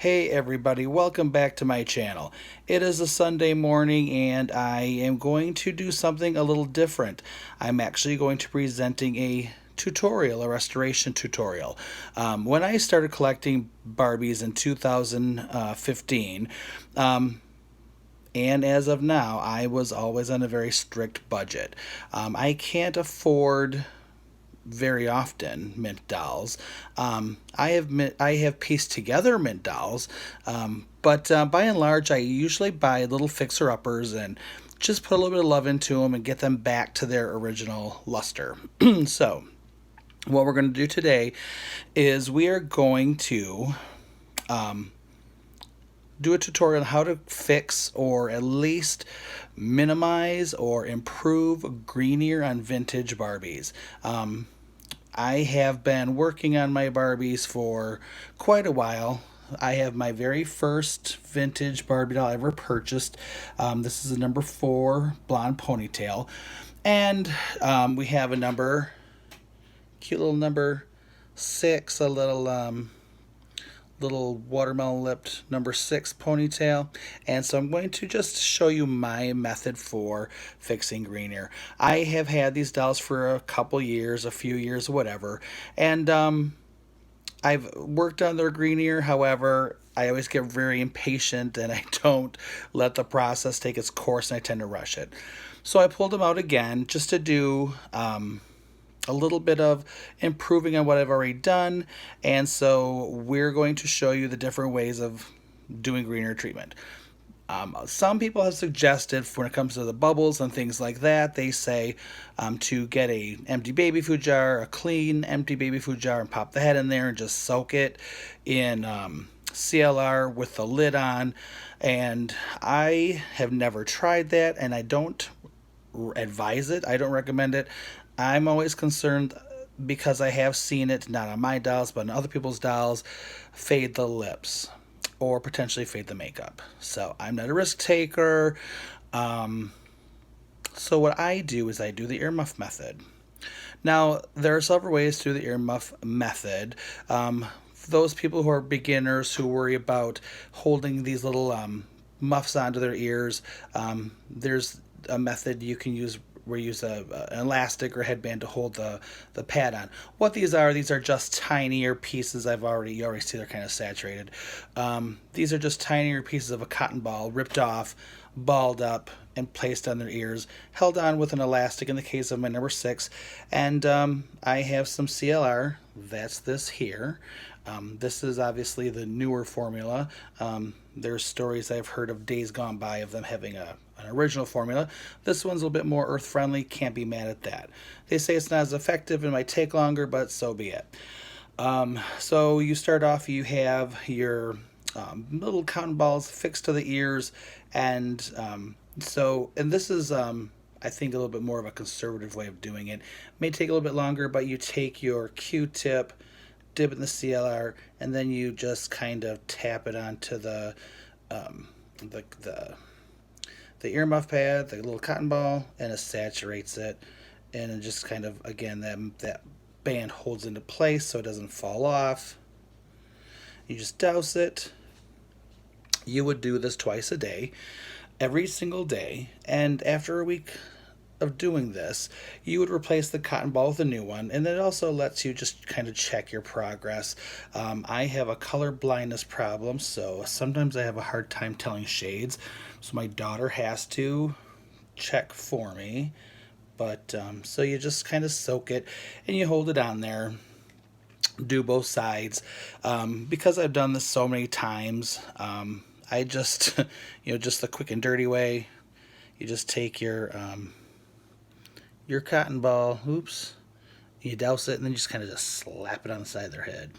Hey everybody, welcome back to my channel. It is a Sunday morning and I am going to do something a little different. I'm actually going to be presenting a tutorial, a restoration tutorial. When I started collecting Barbies in 2015, and as of now, I was always on a very strict budget. I can't afford very often mint dolls. I have pieced together mint dolls, but by and large, I usually buy little fixer uppers and just put a little bit of love into them and get them back to their original luster. So, what we're going to do today is we are going to do a tutorial on how to fix or at least minimize or improve green ear on vintage Barbies. I have been working on my Barbies for quite a while. I have my very first vintage Barbie doll I ever purchased. This is a number 4 blonde ponytail. And we have a cute little number 6, a little watermelon lipped number 6 ponytail. And so I'm going to just show you my method for fixing green ear. I have had these dolls for a couple years, a few years, whatever, and I've worked on their green ear. However, I always get very impatient and I don't let the process take its course, and I tend to rush it. So I pulled them out again just to do a little bit of improving on what I've already done. And so we're going to show you the different ways of doing green ear treatment. Some people have suggested, when it comes to the bubbles and things like that, they say to get a empty baby food jar, a clean empty baby food jar, and pop the head in there and just soak it in CLR with the lid on. And I have never tried that, and I don't advise it. I don't recommend it. I'm always concerned, because I have seen it, not on my dolls, but on other people's dolls, fade the lips or potentially fade the makeup. So I'm not a risk taker. So what I do is I do the earmuff method. Now, there are several ways to do the earmuff method. Those people who are beginners who worry about holding these little muffs onto their ears, there's a method you can use where you use an elastic or headband to hold the pad on. What these are just tinier pieces. You already see they're kind of saturated. These are just tinier pieces of a cotton ball ripped off, balled up, and placed on their ears, held on with an elastic in the case of my number 6. And I have some CLR. That's this here. This is obviously the newer formula. There's stories I've heard of days gone by of them having an original formula. This one's a little bit more earth friendly. Can't be mad at that. They say it's not as effective and might take longer, but so be it. So you start off, you have your little cotton balls fixed to the ears, and this is I think a little bit more of a conservative way of doing it. May take a little bit longer, but you take your Q-tip, dip it in the CLR, and then you just kind of tap it onto the earmuff pad, the little cotton ball, and it saturates it, and it just kind of, again, that band holds into place so it doesn't fall off. You just douse it. You would do this twice a day, every single day, and after a week of doing this, you would replace the cotton ball with a new one, and it also lets you just kind of check your progress. I have a color blindness problem, so sometimes I have a hard time telling shades, so my daughter has to check for me. But so you just kind of soak it and you hold it on there, do both sides. Because I've done this so many times, I just just the quick and dirty way. You just take your cotton ball, you douse it, and then you just kind of just slap it on the side of their head,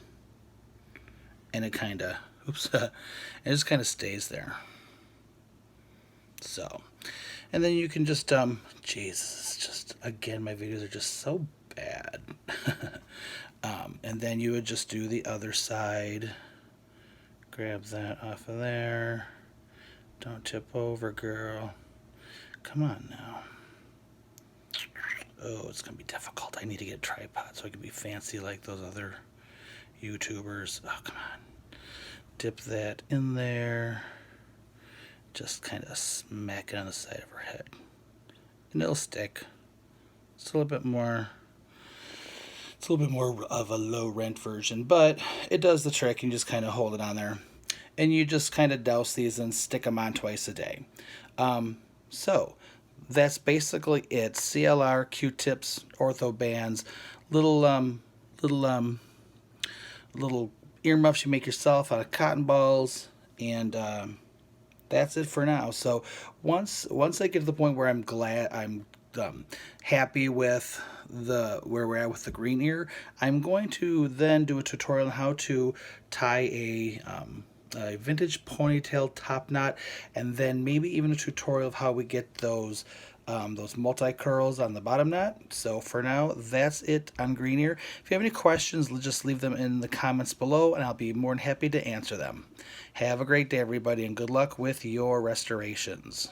and it kind of it just kind of stays there. So, and then you can just Jesus, just again, my videos are just so bad. And then you would just do the other side. Grab that off of there. Don't tip over, girl. Come on now. Oh, it's gonna be difficult. I need to get a tripod so I can be fancy like those other YouTubers. Oh, come on. dip that in there, just kind of smack it on the side of her head, and it'll stick. It's a little bit more. It's a little bit more of a low rent version, but it does the trick. You just kind of hold it on there, and you just kind of douse these and stick them on twice a day. So that's basically it. CLR, Q-tips, ortho bands, little little little earmuffs you make yourself out of cotton balls, and that's it for now. So once I get to the point where I'm happy with the where we're at with the green ear, I'm going to then do a tutorial on how to tie a vintage ponytail top knot, and then maybe even a tutorial of how we get those multi curls on the bottom knot. So for now, that's it on green ear. If you have any questions, just leave them in the comments below, and I'll be more than happy to answer them. Have a great day, everybody, and good luck with your restorations.